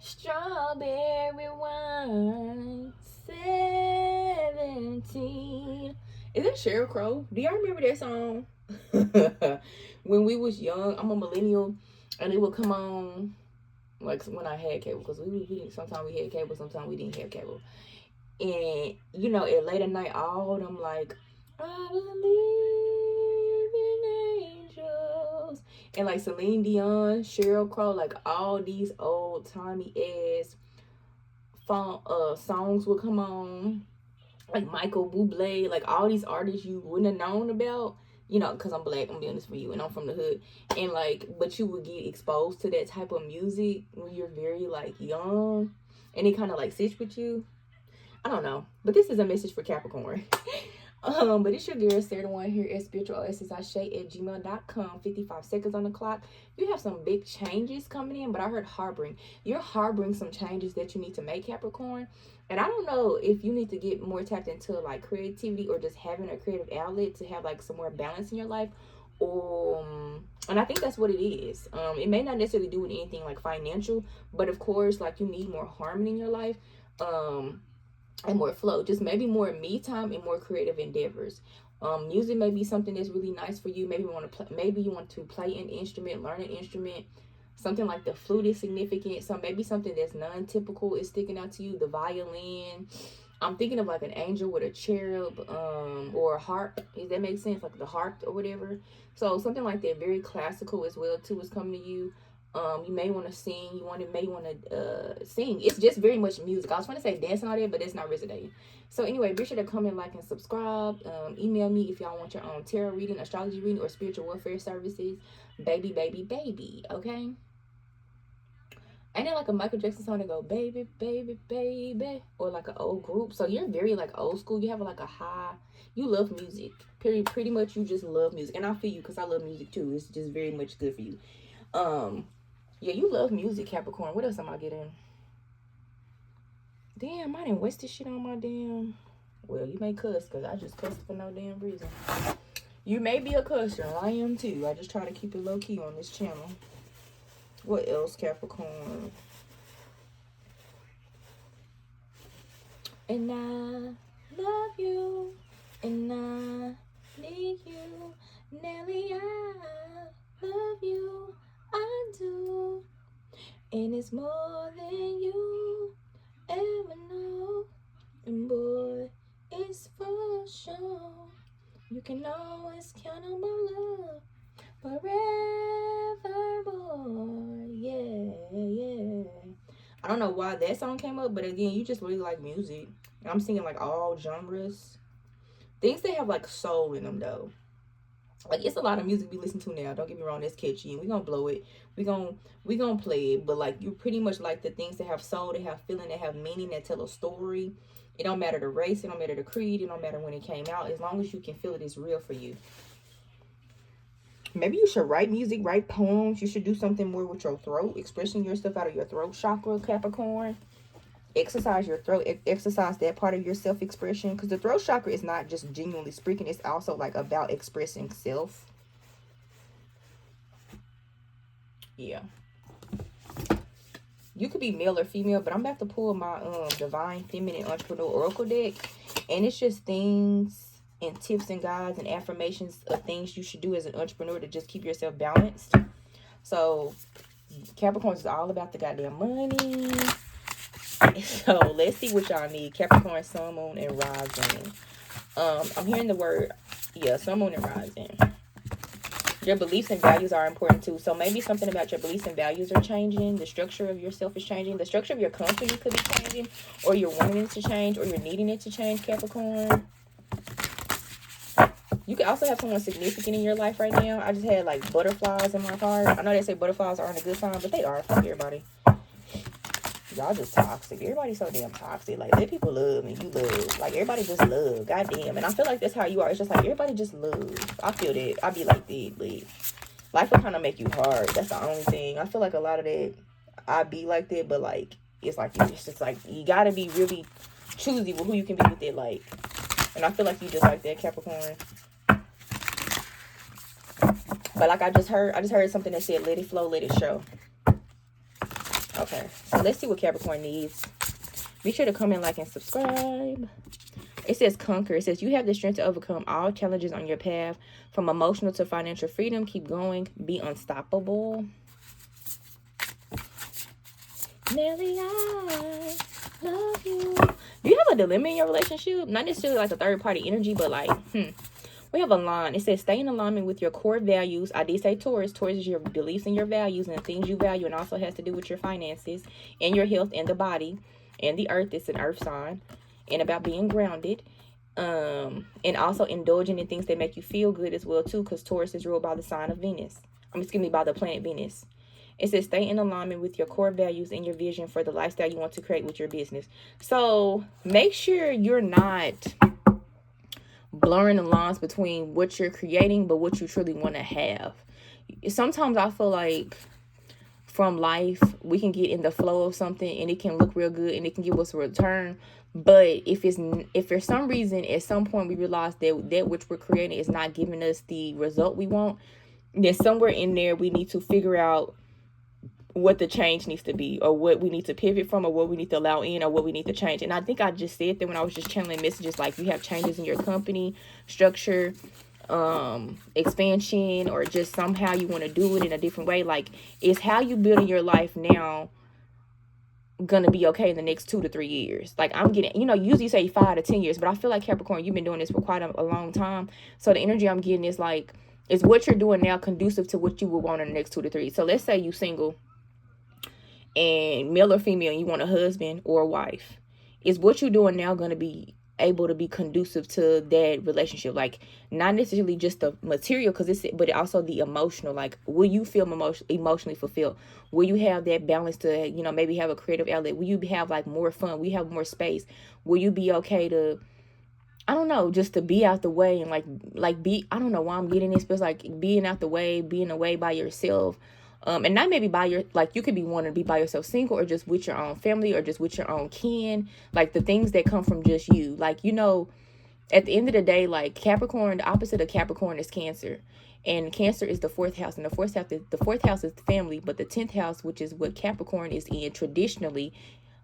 Strawberry wine, 17. Is that Sheryl Crow? Do y'all remember that song? When we was young, I'm a millennial, and it would come on like when I had cable, because we didn't. Sometimes we had cable, sometimes we didn't have cable. And you know, at late at night, all them like, I believe in angels, and like Celine Dion, Sheryl Crow, like all these old timey ass songs would come on, like Michael Bublé, like all these artists you wouldn't have known about, you know, because I'm black, I'm doing this for you, and I'm from the hood, and like, but you would get exposed to that type of music when you're very like young, and it kind of like sits with you. I don't know, but this is a message for Capricorn. But it's your girl, Sarah the One, here at spiritualsisashay@gmail.com. 55 seconds on the clock. You have some big changes coming in, but I heard harboring. You're harboring some changes that you need to make, Capricorn. And I don't know if you need to get more tapped into like creativity or just having a creative outlet to have like some more balance in your life. And I think that's what it is. It may not necessarily do with anything like financial, but of course, like you need more harmony in your life. And more flow, just maybe more me time and more creative endeavors. Music may be something that's really nice for you. Maybe you want to play, maybe you want to play an instrument, learn an instrument. Something like the flute is significant. So maybe something that's non-typical is sticking out to you. The violin. I'm thinking of like an angel with a cherub, or a harp. Does that make sense? Like the harp or whatever. So something like that, very classical as well too, is coming to you. You may want to sing. May want to sing. It's just very much music. I was trying to say dance and all that, but it's not resonating. So anyway, be sure to comment, like, and subscribe. Email me if y'all want your own tarot reading, astrology reading, or spiritual warfare services. Baby, baby, baby. Okay. Ain't it like a Michael Jackson song that go baby, baby, baby, or like an old group? So you're very like old school. You have like a high. You love music. Pretty much, you just love music, and I feel you because I love music too. It's just very much good for you. Yeah, you love music, Capricorn. What else am I getting? Damn, I didn't waste this shit on my damn. Well, you may cuss, because I just cussed for no damn reason. You may be a cusser. I am too. I just try to keep it low key on this channel. What else, Capricorn? And I love you. And I need you. Nelly, I love you. I do. And it's more than you ever know. And boy, it's for sure. You can always count on my love forevermore. Yeah. I don't know why that song came up, but again, you just really like music. And I'm singing like all genres. Things that have like soul in them though. Like, it's a lot of music we listen to now, don't get me wrong, that's catchy, and we gonna blow it, we gonna play it, but like, you pretty much like the things that have soul, that have feeling, that have meaning, that tell a story. It don't matter the race, it don't matter the creed, it don't matter when it came out, as long as you can feel it, it's real for you. Maybe you should write music, write poems. You should do something more with your throat, expressing yourself out of your throat chakra, Capricorn. Exercise your throat, exercise that part of your self-expression, because the throat chakra is not just genuinely speaking, it's also like about expressing self. Yeah, you could be male or female, but I'm about to pull my divine feminine entrepreneur oracle deck, and it's just things and tips and guides and affirmations of things you should do as an entrepreneur to just keep yourself balanced. So Capricorn is all about the goddamn money. So let's see what y'all need. Capricorn, sun, moon, and rising. I'm hearing the word, yeah, sun, moon, and rising. Your beliefs and values are important too. So maybe something about your beliefs and values are changing. The structure of yourself is changing. The structure of your company could be changing, or you're wanting it to change, or you're needing it to change, Capricorn. You could also have someone significant in your life right now. I just had like butterflies in my heart. I know they say butterflies aren't a good sign, but they are. Fuck everybody. Y'all just toxic. Everybody's so damn toxic. Like, let people love and you love. Like, everybody just love. Goddamn. And I feel like that's how you are. It's just like, everybody just love. I feel that. I be like that. Like, life will kind of make you hard. That's the only thing. I feel like a lot of that, I be like that. But, like, it's just like, you got to be really choosy with who you can be with it. Like, and I feel like you just like that, Capricorn. But, like, I just heard something that said, let it flow, let it show. Okay, so let's see what Capricorn needs. Be sure to comment, like, and subscribe. It says conquer. It says you have the strength to overcome all challenges on your path, from emotional to financial freedom. Keep going. Be unstoppable. Nelly, I love you. Do you have a dilemma in your relationship? Not necessarily like a third party energy, but like, we have a line. It says stay in alignment with your core values. I did say Taurus. Taurus is your beliefs and your values and things you value, and also has to do with your finances and your health and the body and the earth. It's an earth sign, and about being grounded. And also indulging in things that make you feel good as well too, because Taurus is ruled by the sign of Venus. By the planet Venus. It says stay in alignment with your core values and your vision for the lifestyle you want to create with your business. So make sure you're not blurring the lines between what you're creating but what you truly want to have. Sometimes I feel like from life we can get in the flow of something and it can look real good and it can give us a return. But if for some reason at some point we realize that which we're creating is not giving us the result we want, then somewhere in there we need to figure out what the change needs to be, or what we need to pivot from, or what we need to allow in, or what we need to change. And I think I just said that when I was just channeling messages, like you have changes in your company structure, expansion, or just somehow you want to do it in a different way. Like, is how you building your life now gonna be okay in the next 2 to 3 years? Like, I'm getting, usually you say 5 to 10 years, but I feel like Capricorn, you've been doing this for quite a long time. So the energy I'm getting is like, is what you're doing now conducive to what you would want in the next 2 to 3? So let's say you single and male or female, and you want a husband or a wife. Is what you're doing now going to be able to be conducive to that relationship? Like, not necessarily just the material, but also the emotional. Like, will you feel emotionally fulfilled? Will you have that balance to, maybe have a creative outlet? Will you have like more fun? Will you have more space? Will you be okay to, I don't know, just to be out the way and like be, I don't know why I'm getting this, but it's like being out the way, being away by yourself. And not maybe you could be wanting to be by yourself single, or just with your own family, or just with your own kin, like the things that come from just you. Like, at the end of the day, like Capricorn, the opposite of Capricorn is Cancer. And Cancer is the 4th house, and the fourth house is the family, but the 10th house, which is what Capricorn is in traditionally,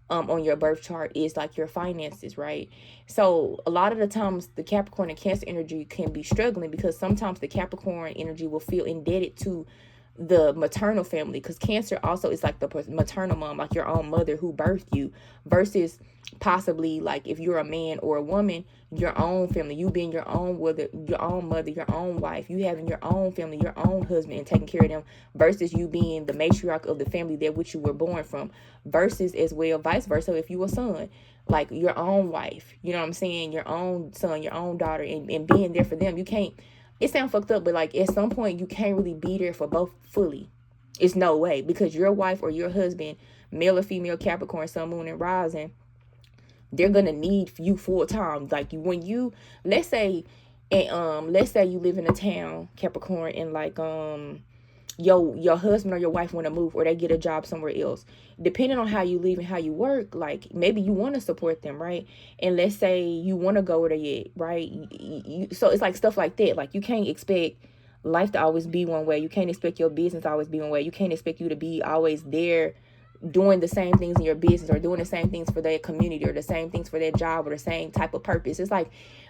on your birth chart, is like your finances, right? So a lot of the times the Capricorn and Cancer energy can be struggling, because sometimes the Capricorn energy will feel indebted to the maternal family, because Cancer also is like the maternal mom, like your own mother who birthed you, versus possibly like if you're a man or a woman, your own family, you being your own mother, your own wife, you having your own family, your own husband, and taking care of them, versus you being the matriarch of the family that which you were born from, versus as well vice versa if you a son, like your own wife, you know what I'm saying, your own son, your own daughter, and being there for them. You can't, it sounds fucked up, but like at some point you can't really be there for both fully. It's no way, because your wife or your husband, male or female, Capricorn, sun, moon, and rising, they're gonna need you full time. Like let's say you live in a town, Capricorn, and like your husband or your wife want to move, or they get a job somewhere else. Depending on how you live and how you work, like maybe you want to support them, right? And let's say you want to go where they at, right? So it's like stuff like that. Like, you can't expect life to always be one way. You can't expect your business to always be one way. You can't expect you to be always there doing the same things in your business, or doing the same things for their community, or the same things for their job, or the same type of purpose. It's like,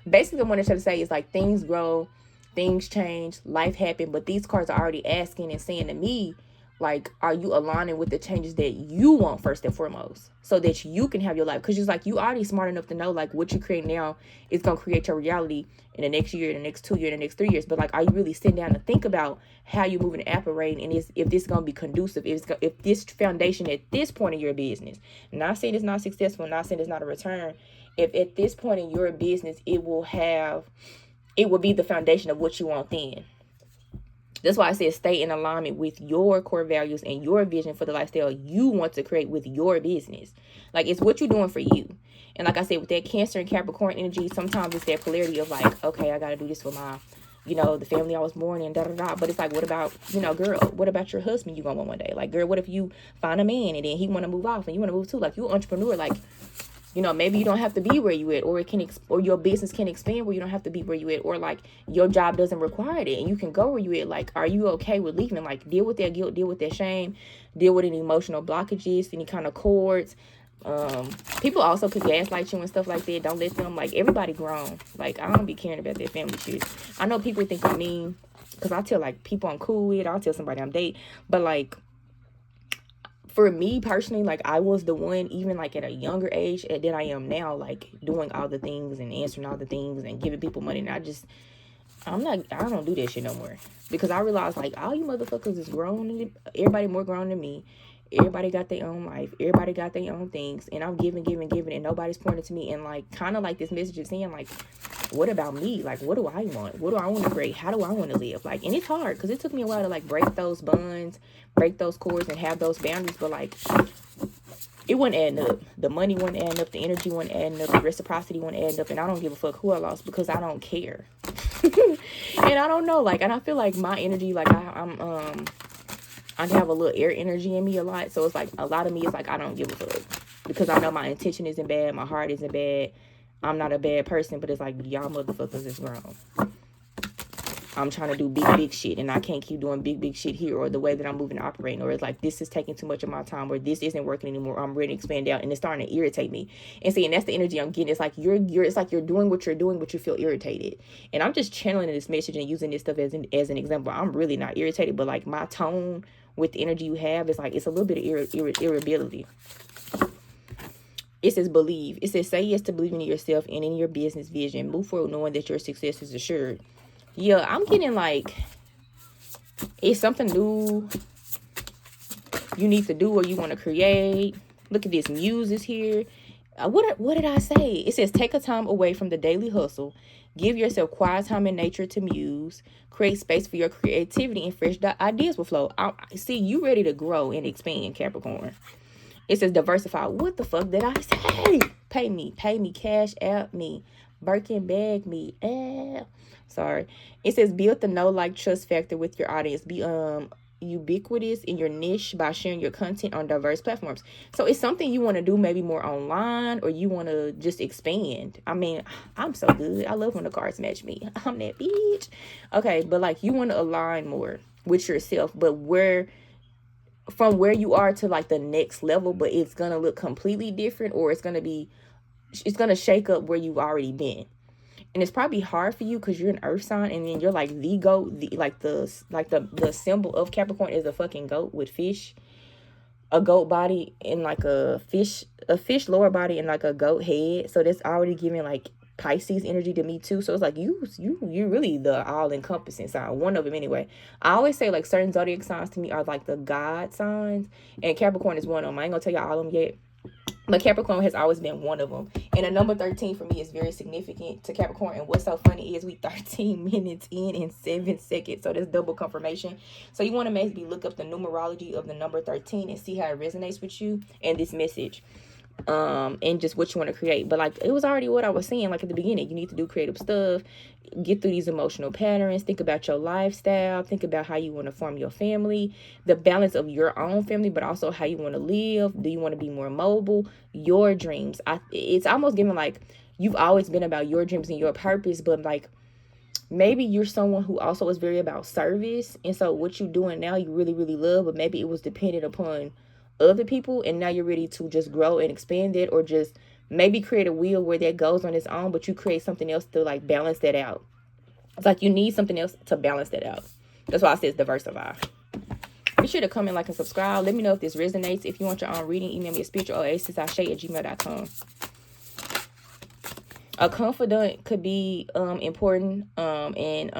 basically what I'm trying to say is like, things grow, things change, life happen, but these cards are already asking and saying to me, like, are you aligning with the changes that you want first and foremost, so that you can have your life? Because it's like, you already smart enough to know like what you create now is going to create your reality in the next year, the next 2 years, the next 3 years. But like, are you really sitting down to think about how you're moving and operating, and if this is going to be conducive, if this foundation at this point in your business, not saying it's not successful, not saying it's not a return, if at this point in your business it will be the foundation of what you want then. That's why I said stay in alignment with your core values and your vision for the lifestyle you want to create with your business. Like, it's what you're doing for you. And like I said, with that Cancer and Capricorn energy, sometimes it's that polarity of like, okay, I got to do this for my, the family I was born in, da-da-da. But it's like, what about, girl, what about your husband you going to want one day? Like, girl, what if you find a man and then he want to move off and you want to move too? Like, you an entrepreneur. Like, You know, maybe you don't have to be where you at, or it can, or your business can expand where you don't have to be where you at, or like your job doesn't require it and you can go where you at. Like, are you okay with leaving? Like, deal with that guilt, deal with that shame, deal with any emotional blockages, any kind of cords. People also could gaslight you and stuff like that. Don't let them, like, everybody grown. Like, I don't be caring about that family shit. I know people think I'm mean because I tell, like, people I'm cool with. I'll tell somebody I'm dating, but like, for me personally, like, I was the one, even like at a younger age than I am now, like doing all the things and answering all the things and giving people money. And I don't do that shit no more, because I realized, like, all you motherfuckers is grown. Everybody more grown than me. Everybody got their own life. Everybody got their own things. And I'm giving, and nobody's pointing to me. And like, kind of like this message is saying, like, what about me? Like, what do I want? What do I want to create? How do I want to live? Like, and it's hard because it took me a while to like break those bonds, break those cords, and have those boundaries. But like, it wasn't adding up. The money wasn't adding up. The energy wasn't adding up. The reciprocity wasn't adding up. And I don't give a fuck who I lost, because I don't care. And I don't know, like, and I feel like my energy, like, I have a little air energy in me a lot. So it's like, a lot of me is like, I don't give a fuck, because I know my intention isn't bad. My heart isn't bad. I'm not a bad person, but it's like, y'all motherfuckers is wrong. I'm trying to do big shit, and I can't keep doing big shit here, or the way that I'm moving and operating, or it's like, this is taking too much of my time, or this isn't working anymore. I'm ready to expand out, and it's starting to irritate me. And see, and that's the energy I'm getting. It's like it's like you're doing what you're doing, but you feel irritated. And I'm just channeling this message and using this stuff as an example. I'm really not irritated, but like, my tone with the energy you have is like, it's a little bit of irritability. It says believe. It says say yes to believing in yourself and in your business vision. Move forward knowing that your success is assured. Yeah, I'm getting like, it's something new you need to do or you want to create. Look at this. Muse is here. What did I say? It says take a time away from the daily hustle. Give yourself quiet time in nature to muse. Create space for your creativity, and fresh ideas will flow. See, you ready to grow and expand, Capricorn. It says diversify. What the fuck did I say? Pay me, cash out me, Birkin bag me. Sorry. It says build the know, like, trust factor with your audience. Be ubiquitous in your niche by sharing your content on diverse platforms. So it's something you want to do maybe more online, or you want to just expand. I mean, I'm so good. I love when the cards match me. I'm that bitch. Okay, but like, you want to align more with yourself, but from where you are to like the next level, but it's gonna look completely different, or it's gonna shake up where you've already been. And it's probably hard for you because you're an earth sign, and then you're like the goat, the symbol of Capricorn is a fucking goat with fish, a goat body and like a fish lower body and like a goat head. So that's already giving like Pisces energy to me too. So it's like you're really the all-encompassing sign, one of them anyway. I always say like certain zodiac signs to me are like the God signs, and Capricorn is one of them. I ain't gonna tell y'all all of them yet, but Capricorn has always been one of them. And the number 13 for me is very significant to Capricorn. And what's so funny is we 13 minutes in 7 seconds. So that's double confirmation. So you want to maybe look up the numerology of the number 13 and see how it resonates with you and this message. And just what you want to create. But like, it was already what I was saying, like at the beginning, you need to do creative stuff, get through these emotional patterns, think about your lifestyle, think about how you want to form your family, the balance of your own family, but also how you want to live. Do you want to be more mobile? Your dreams. It's almost giving like you've always been about your dreams and your purpose, but like maybe you're someone who also is very about service, and so what you're doing now you really love, but maybe it was dependent upon other people, and now you're ready to just grow and expand it, or just maybe create a wheel where that goes on its own, but you create something else to like balance that out. It's like you need something else to balance that out. That's why I said diversify. Be sure to comment, like, and subscribe. Let me know if this resonates. If you want your own reading, email me at spiritualoasisashay@gmail.com. A confidant could be important, and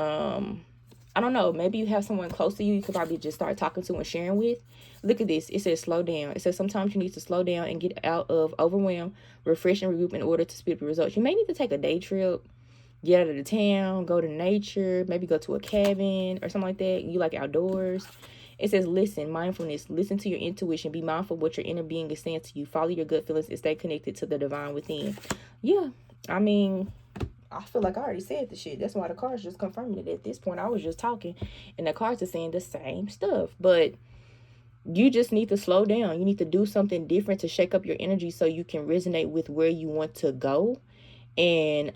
I don't know, maybe you have someone close to you you could probably just start talking to and sharing with. Look at this. It says slow down. It says sometimes you need to slow down and get out of overwhelm, refresh and regroup in order to speed up results. You may need to take a day trip, get out of the town, go to nature, maybe go to a cabin or something like that. You like outdoors. It says listen, mindfulness, listen to your intuition, be mindful of what your inner being is saying to you, follow your gut feelings and stay connected to the divine within. Yeah, I mean, I feel like I already said the shit. That's why the cards just confirming it at this point. I was just talking and the cards are saying the same stuff. But You just need to slow down. You need to do something different to shake up your energy so you can resonate with where you want to go, and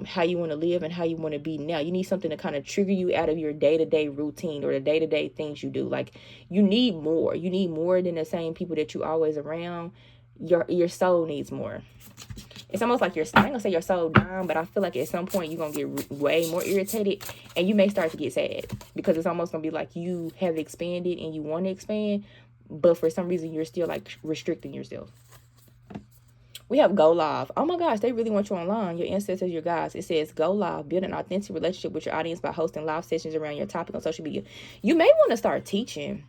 how you want to live and how you want to be now. You need something to kind of trigger you out of your day-to-day routine or the day-to-day things you do. Like, you need more. You need more than the same people that you always around. Your soul needs more. It's almost like I ain't gonna say your soul down, but I feel like at some point you're gonna get way more irritated, and you may start to get sad, because it's almost gonna be like you have expanded and you want to expand, but for some reason you're still like restricting yourself. We have go live. Oh my gosh, they really want you online. Your ancestors, your guides. It says go live. Build an authentic relationship with your audience by hosting live sessions around your topic on social media. You may want to start teaching.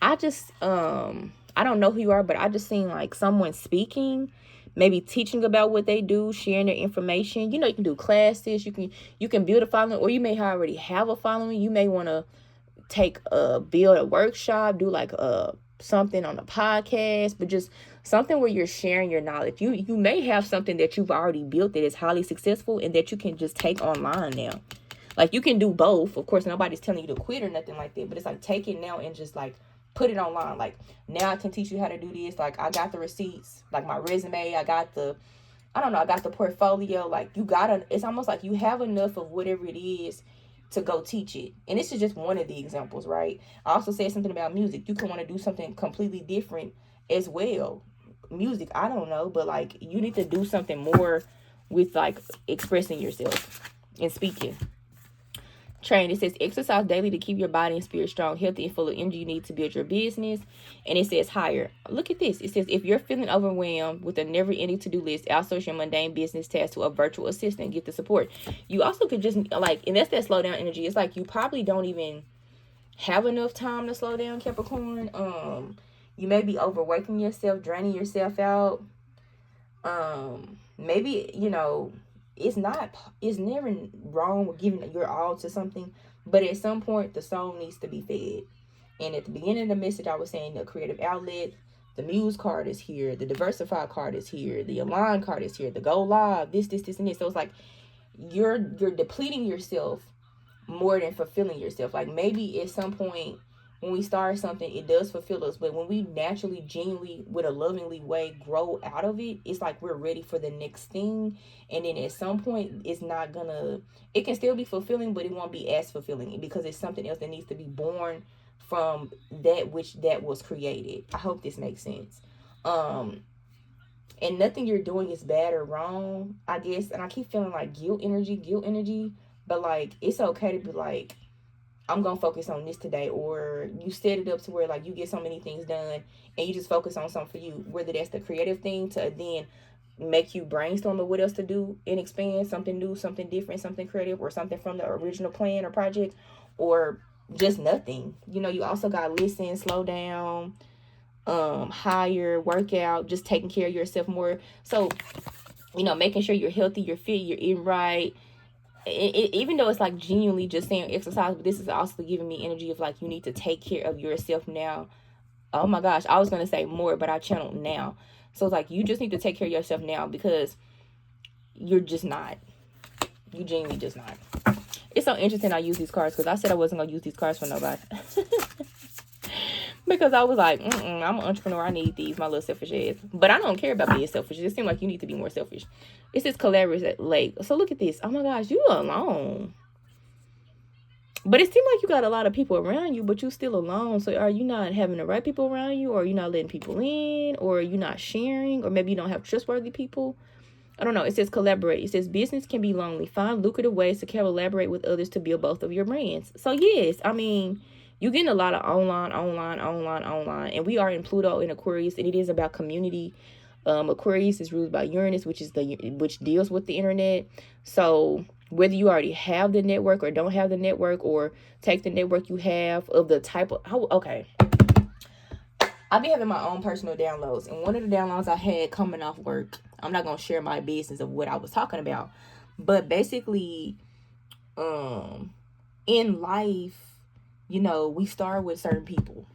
I don't know who you are, but I just seen like someone speaking, maybe teaching about what they do, sharing their information. You can do classes. You can build a following, or you may already have a following. You may want to build a workshop, do like something on a podcast, but just something where you're sharing your knowledge. You may have something that you've already built that is highly successful and that you can just take online now. Like, you can do both. Of course, nobody's telling you to quit or nothing like that, but it's like, take it now and just like put it online. Like, now I can teach you how to do this. Like, I got the receipts, like my resume, I got the portfolio. Like, it's almost like you have enough of whatever it is to go teach it. And this is just one of the examples, right? I also said something about music. You can want to do something completely different as well. Music, I don't know, but like, you need to do something more with like expressing yourself and speaking. Train, it says exercise daily to keep your body and spirit strong, healthy, and full of energy you need to build your business. And it says hire. Look at this. It says if you're feeling overwhelmed with a never-ending to-do list, outsource your mundane business tasks to a virtual assistant. Get the support. You also could just like, and that's that slow down energy. It's like you probably don't even have enough time to slow down, Capricorn. You may be overworking yourself, draining yourself out. Maybe, it's never wrong with giving your all to something, but at some point the soul needs to be fed. And at the beginning of the message, I was saying the creative outlet, the muse card is here, the diversify card is here, the align card is here, the go live, this, and this. So it's like you're depleting yourself more than fulfilling yourself. Like, maybe at some point when we start something, it does fulfill us, but when we naturally, genuinely, with a lovingly way grow out of it, it's like we're ready for the next thing. And then at some point, it can still be fulfilling, but it won't be as fulfilling because it's something else that needs to be born from that was created. I hope this makes sense. And nothing you're doing is bad or wrong, I guess. And I keep feeling like guilt energy, but like, it's okay to be like, I'm going to focus on this today. Or you set it up to where like you get so many things done and you just focus on something for you, whether that's the creative thing to then make you brainstorm of what else to do and expand something new, something different, something creative, or something from the original plan or project, or just nothing. You also got listen, slow down, hire, workout, just taking care of yourself more. So, making sure you're healthy, you're fit, you're eating right. Even though it's like genuinely just saying exercise, but this is also giving me energy of like, you need to take care of yourself now. Oh my gosh, I was going to say more, but I channeled now. So it's like, you just need to take care of yourself now, because you're just not. You genuinely just not. It's so interesting I use these cards, because I said I wasn't going to use these cards for nobody. Because I was like, I'm an entrepreneur. I need these, my little selfish ass. But I don't care about being selfish. It seems like you need to be more selfish. It says collaborate. So look at this. Oh my gosh, you alone. But it seems like you got a lot of people around you, but you still alone. So are you not having the right people around you? Or are you not letting people in? Or are you not sharing? Or maybe you don't have trustworthy people? I don't know. It says collaborate. It says business can be lonely. Find lucrative ways to collaborate with others to build both of your brands. So yes, I mean, you're getting a lot of online. And we are in Pluto in Aquarius, and it is about community. Aquarius is ruled by Uranus, which deals with the internet. So whether you already have the network or don't have the network, or take the network you have of the type of... okay. I be having my own personal downloads. And one of the downloads I had coming off work, I'm not going to share my business of what I was talking about. But basically, in life, we start with certain people.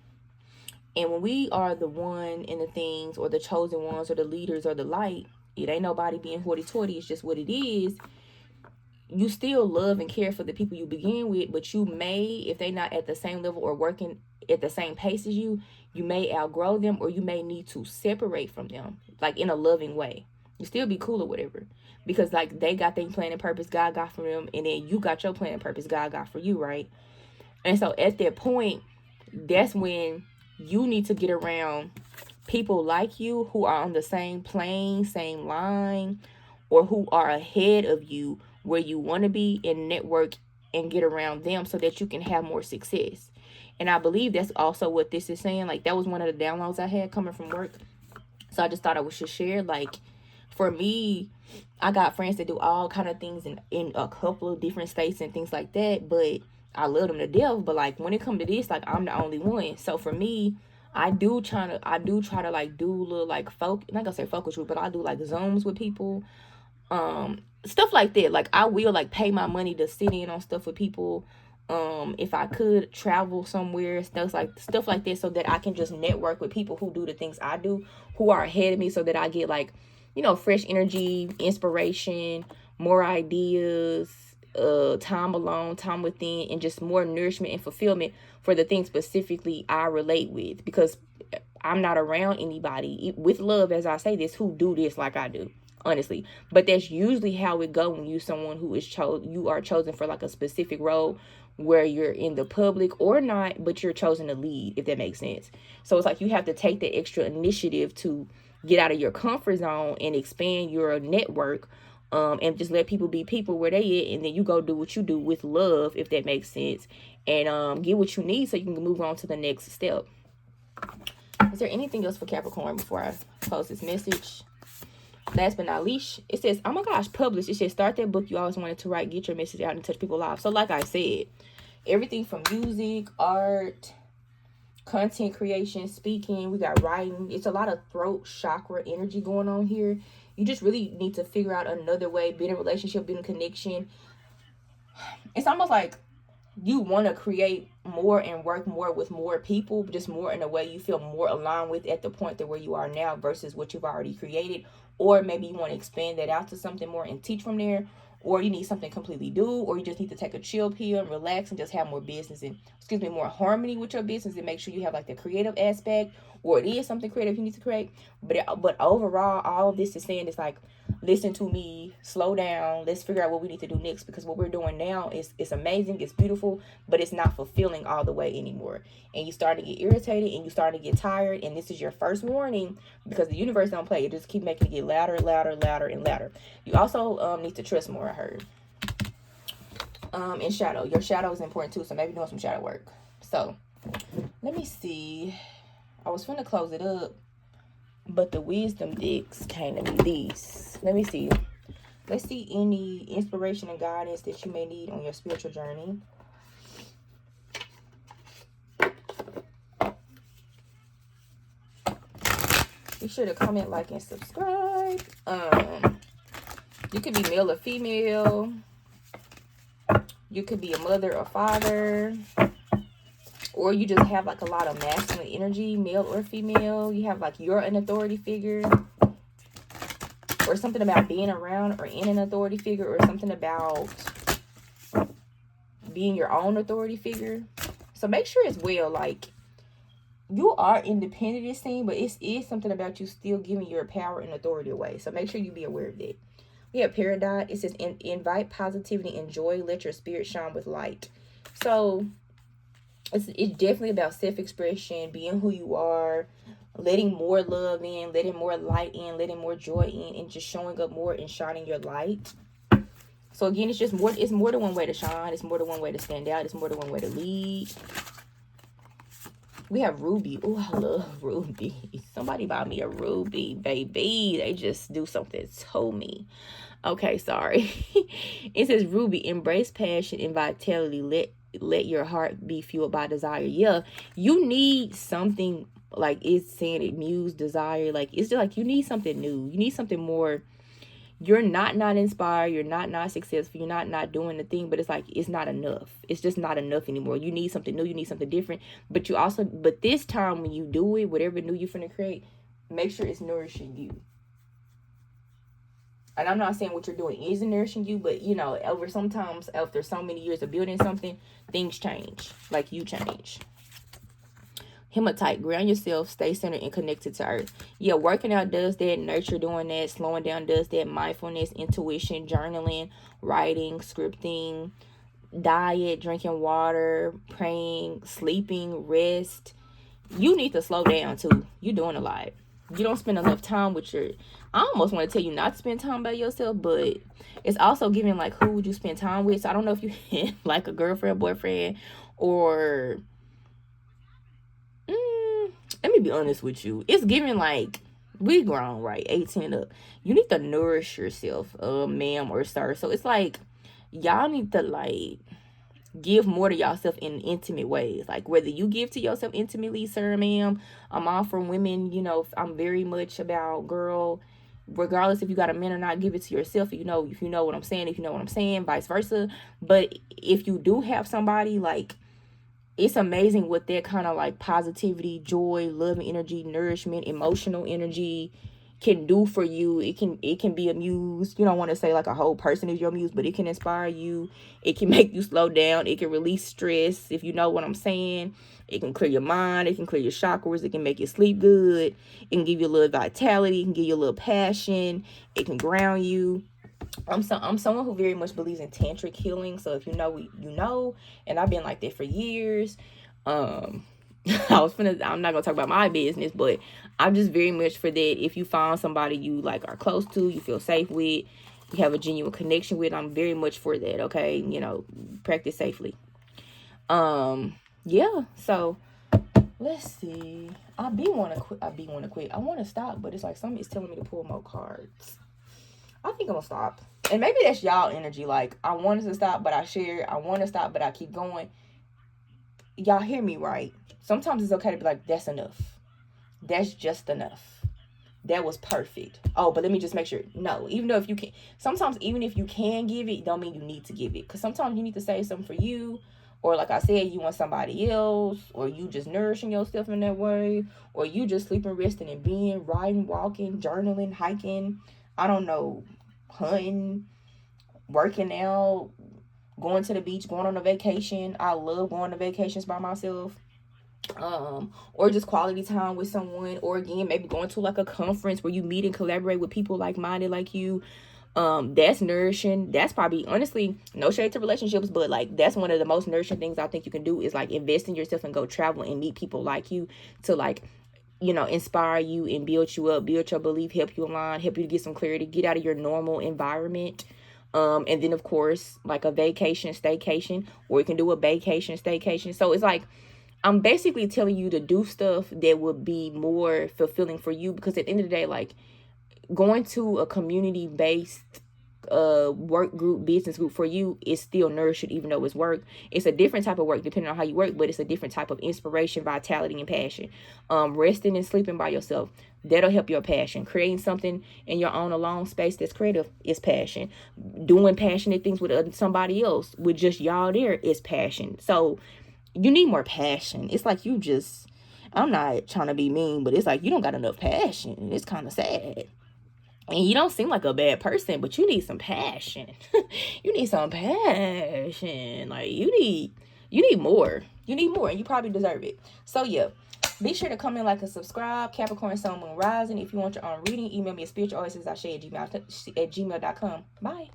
And when we are the one in the things, or the chosen ones, or the leaders, or the light, it ain't nobody being hoity-toity. It's just what it is. You still love and care for the people you begin with, but you may, if they not at the same level or working at the same pace as you, you may outgrow them, or you may need to separate from them, like in a loving way. You still be cool or whatever, because like they got their plan and purpose God got for them, and then you got your plan and purpose God got for you, right? And so at that point, that's when you need to get around people like you who are on the same plane, same line, or who are ahead of you where you want to be, and network and get around them so that you can have more success. And I believe that's also what this is saying. Like, that was one of the downloads I had coming from work. So I just thought I should share. Like, for me, I got friends that do all kind of things in a couple of different states and things like that. But I love them to death. But like, when it comes to this, like, I'm the only one. So for me, I do try to like do little like not gonna say focus group, but I do like Zooms with people, stuff like that. Like, I will like pay my money to sit in on stuff with people. If I could travel somewhere, stuff like that, so that I can just network with people who do the things I do, who are ahead of me, so that I get like, you know, fresh energy, inspiration, more ideas, time alone, time within, and just more nourishment and fulfillment for the things specifically I relate with, because I'm not around anybody, with love as I say this, who do this like I do, honestly. But that's usually how it go when you someone who is you are chosen for like a specific role, where you're in the public or not, but you're chosen to lead, if that makes sense. So it's like you have to take the extra initiative to get out of your comfort zone and expand your network, and just let people be people where they at, and then you go do what you do with love, if that makes sense, and get what you need so you can move on to the next step. Is there anything else for Capricorn before I close this message? Last but not least, it says, oh my gosh, publish. It says, start that book you always wanted to write. Get your message out and touch people's lives. So like I said, everything from music, art, content creation, speaking, we got writing. It's a lot of throat chakra energy going on here. You just really need to figure out another way, build a relationship, build a connection. It's almost like you want to create more and work more with more people, just more in a way you feel more aligned with at the point that where you are now versus what you've already created. Or maybe you want to expand that out to something more and teach from there, or you need something completely new, or you just need to take a chill pill and relax and just have more business and, more harmony with your business, and make sure you have like the creative aspect, or it is something creative you need to create. But overall, all of this is saying is like, listen to me, slow down, let's figure out what we need to do next, because what we're doing now is amazing, it's beautiful, but it's not fulfilling all the way anymore. And you start to get irritated, and you start to get tired, and this is your first warning, because the universe don't play. It just keep making it get louder, louder, louder, and louder. You also need to trust more, I heard. And shadow. Your shadow is important too, so maybe doing some shadow work. So, let me see. I was finna close it up, but the wisdom decks came to me. These. Let me see. Let's see any inspiration and guidance that you may need on your spiritual journey. Be sure to comment, like, and subscribe. You could be male or female. You could be a mother or father. Or you just have like a lot of masculine energy, male or female. You have like you're an authority figure. Or something about being around or in an authority figure. Or something about being your own authority figure. So make sure as well, like, you are independent, it's seen, but it is something about you still giving your power and authority away. So make sure you be aware of that. We have Paradise. It says, invite positivity and joy. Let your spirit shine with light. So it's definitely about self-expression, being who you are, letting more love in, letting more light in, letting more joy in, and just showing up more and shining your light. So again, it's more than one way to shine. It's more than one way to stand out. It's more than one way to lead. We have Ruby. Oh, I love Ruby. Somebody buy me a Ruby, baby. They just do something to me. Okay, sorry. It says, Ruby, embrace passion and vitality. Let your heart be fueled by desire. Yeah, you need something, like it's saying it, muse, desire. Like, it's just like you need something new. You need something more. You're not inspired. You're not successful. You're not doing the thing, but it's like, it's not enough. It's just not enough anymore. You need something new. You need something different. But this time when you do it, whatever new you're finna create, make sure it's nourishing you. And I'm not saying what you're doing isn't nourishing you, but you know, after so many years of building something, things change. Like, you change. Hematite, ground yourself, stay centered and connected to earth. Yeah, working out does that, nurture doing that, slowing down does that, mindfulness, intuition, journaling, writing, scripting, diet, drinking water, praying, sleeping, rest. You need to slow down too. You're doing a lot. You don't spend enough time with your, I almost want to tell you not to spend time by yourself, but it's also giving like who would you spend time with. So I don't know if you had like a girlfriend, boyfriend, or let me be honest with you. It's giving like we grown, right? 18 up. You need to nourish yourself, ma'am or sir. So it's like y'all need to like give more to yourself in intimate ways. Like whether you give to yourself intimately, sir, ma'am. I'm all for women, you know, I'm very much about girl, regardless if you got a man or not, give it to yourself. If you know what I'm saying, vice versa. But if you do have somebody, like, it's amazing what that kind of like positivity, joy, love, and energy, nourishment, emotional energy can do for you. It can be a muse. You don't want to say like a whole person is your muse, but it can inspire you. It can make you slow down. It can release stress, if you know what I'm saying. It can clear your mind. It can clear your chakras. It can make you sleep good. It can give you a little vitality. It can give you a little passion. It can ground you. I'm someone who very much believes in tantric healing. So if you know, and I've been like that for years. I'm not gonna talk about my business, but I'm just very much for that. If you find somebody you like are close to, you feel safe with, you have a genuine connection with, I'm very much for that. Okay, you know, practice safely. Yeah. So let's see. I want to quit. I want to stop, but it's like something is telling me to pull more cards. I think I'm gonna stop. And maybe that's y'all energy. Like, I wanted to stop, but I share. I want to stop, but I keep going. Y'all hear me, right? Sometimes it's okay to be like, that's enough. That's just enough. That was perfect. Oh, but let me just make sure. No, even though if you can, sometimes even if you can give it, don't mean you need to give it. Because sometimes you need to say something for you. Or like I said, you want somebody else. Or you just nourishing yourself in that way. Or you just sleeping, resting, and being, riding, walking, journaling, hiking. I don't know, hunting, working out, going to the beach, going on a vacation. I love going to vacations by myself. Or just quality time with someone, or again, maybe going to like a conference where you meet and collaborate with people like-minded like you. That's nourishing. That's probably, honestly, no shade to relationships, but like that's one of the most nourishing things I think you can do is like invest in yourself and go travel and meet people like you to like, you know, inspire you and build you up, build your belief, help you align, help you to get some clarity, get out of your normal environment. And then of course, like a vacation, staycation, or you can do a vacation, staycation. So it's like, I'm basically telling you to do stuff that would be more fulfilling for you, because at the end of the day, like going to a community-based work group, business group for you is still nourishing, even though it's work. It's a different type of work depending on how you work, but it's a different type of inspiration, vitality, and passion. Resting and sleeping by yourself, that'll help your passion. Creating something in your own alone space that's creative is passion. Doing passionate things with somebody else, with just y'all there, is passion. So you need more passion. It's like you just, I'm not trying to be mean, but it's like you don't got enough passion. It's kind of sad. And you don't seem like a bad person, but you need some passion. You need some passion. Like you need more. You need more, and you probably deserve it. So yeah, be sure to comment, like, and subscribe. Capricorn, Sun, Moon, Rising. If you want your own reading, email me at spiritualoasis@gmail.com. Bye.